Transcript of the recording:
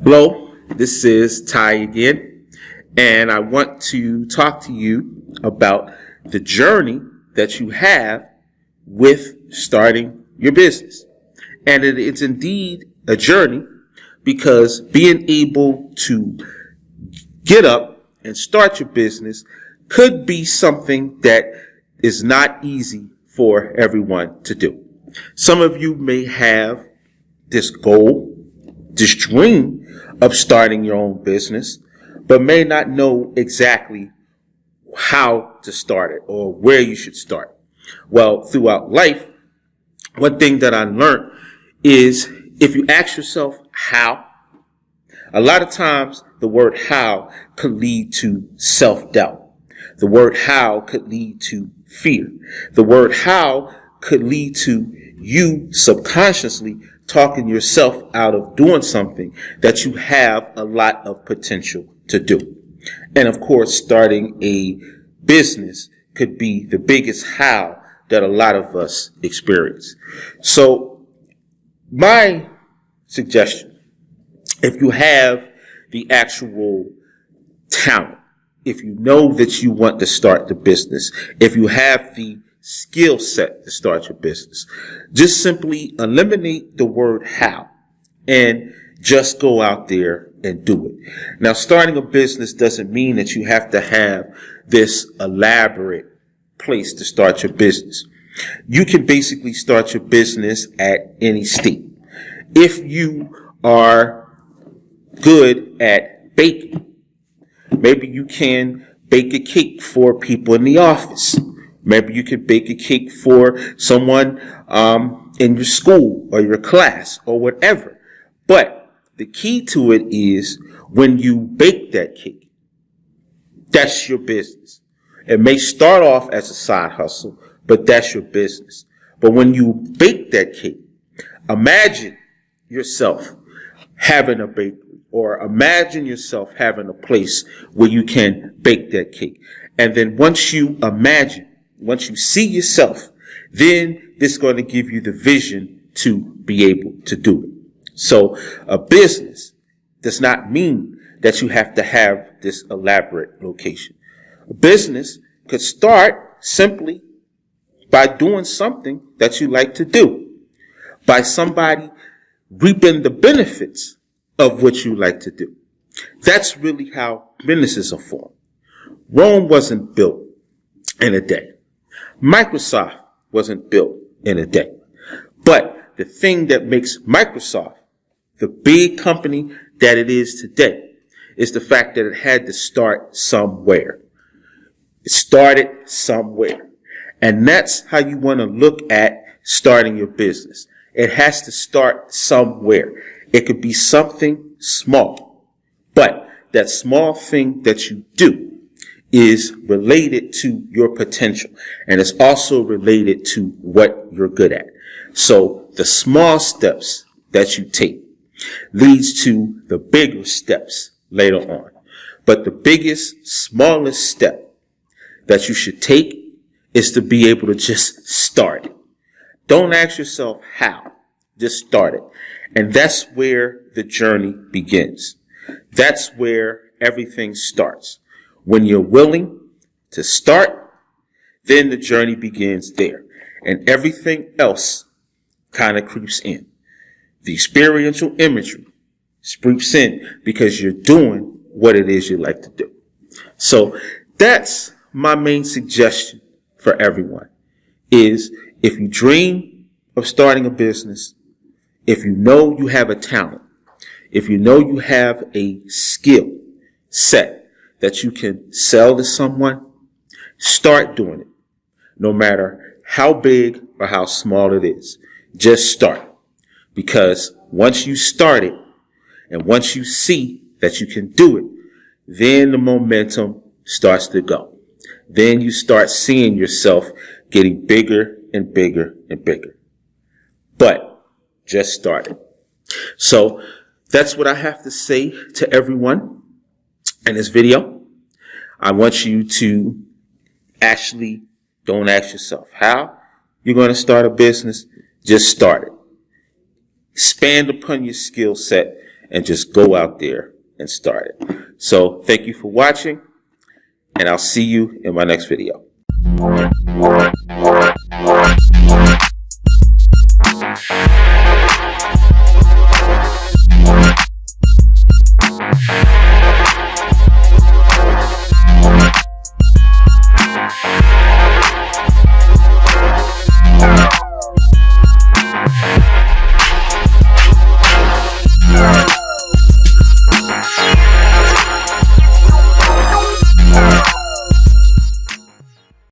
Hello, this is Ty again, and I want to talk to you about the journey that you have with starting your business. And it's indeed a journey, because being able to get up and start your business could be something that is not easy for everyone to do. Some of you may have this goal, this dream of starting your own business, but may not know exactly how to start it or where you should start. Well, throughout life, one thing that I learned is if you ask yourself how, a lot of times the word how could lead to self-doubt. The word how could lead to fear. The word how could lead to you subconsciously talking yourself out of doing something that you have a lot of potential to do. And of course, starting a business could be the biggest how that a lot of us experience. So my suggestion, if you have the actual talent, if you know that you want to start the business, if you have the skill set to start your business, just simply eliminate the word how and just go out there and do it. Now, starting a business doesn't mean that you have to have this elaborate place to start your business. You can basically start your business at any state. If you are good at baking, maybe you can bake a cake for people in the office. Maybe you could bake a cake for someone in your school or your class or whatever. But the key to it is when you bake that cake, that's your business. It may start off as a side hustle, but that's your business. But when you bake that cake, imagine yourself having a bakery, or imagine yourself having a place where you can bake that cake. And then once you see yourself, then this is going to give you the vision to be able to do it. So a business does not mean that you have to have this elaborate location. A business could start simply by doing something that you like to do, by somebody reaping the benefits of what you like to do. That's really how businesses are formed. Rome wasn't built in a day. Microsoft wasn't built in a day. But the thing that makes Microsoft the big company that it is today is the fact that it had to start somewhere. It started somewhere. And that's how you want to look at starting your business. It has to start somewhere. It could be something small, but that small thing that you do is related to your potential, and it's also related to what you're good at. So the small steps that you take leads to the bigger steps later on. But the biggest, smallest step that you should take is to be able to just start it. Don't ask yourself how, just start it. And that's where the journey begins. That's where everything starts. When you're willing to start, then the journey begins there. And everything else kind of creeps in. The experiential imagery creeps in because you're doing what it is you like to do. So that's my main suggestion for everyone is if you dream of starting a business, if you know you have a talent, if you know you have a skill set that you can sell to someone, start doing it. No matter how big or how small it is, just start. Because once you start it And once you see that you can do it, then the momentum starts to go. Then you start seeing yourself getting bigger and bigger and bigger. But just started. So that's what I have to say to everyone in this video. I want you to actually don't ask yourself how you're going to start a business. Just start it. Expand upon your skill set and just go out there and start it. So thank you for watching, and I'll see you in my next video.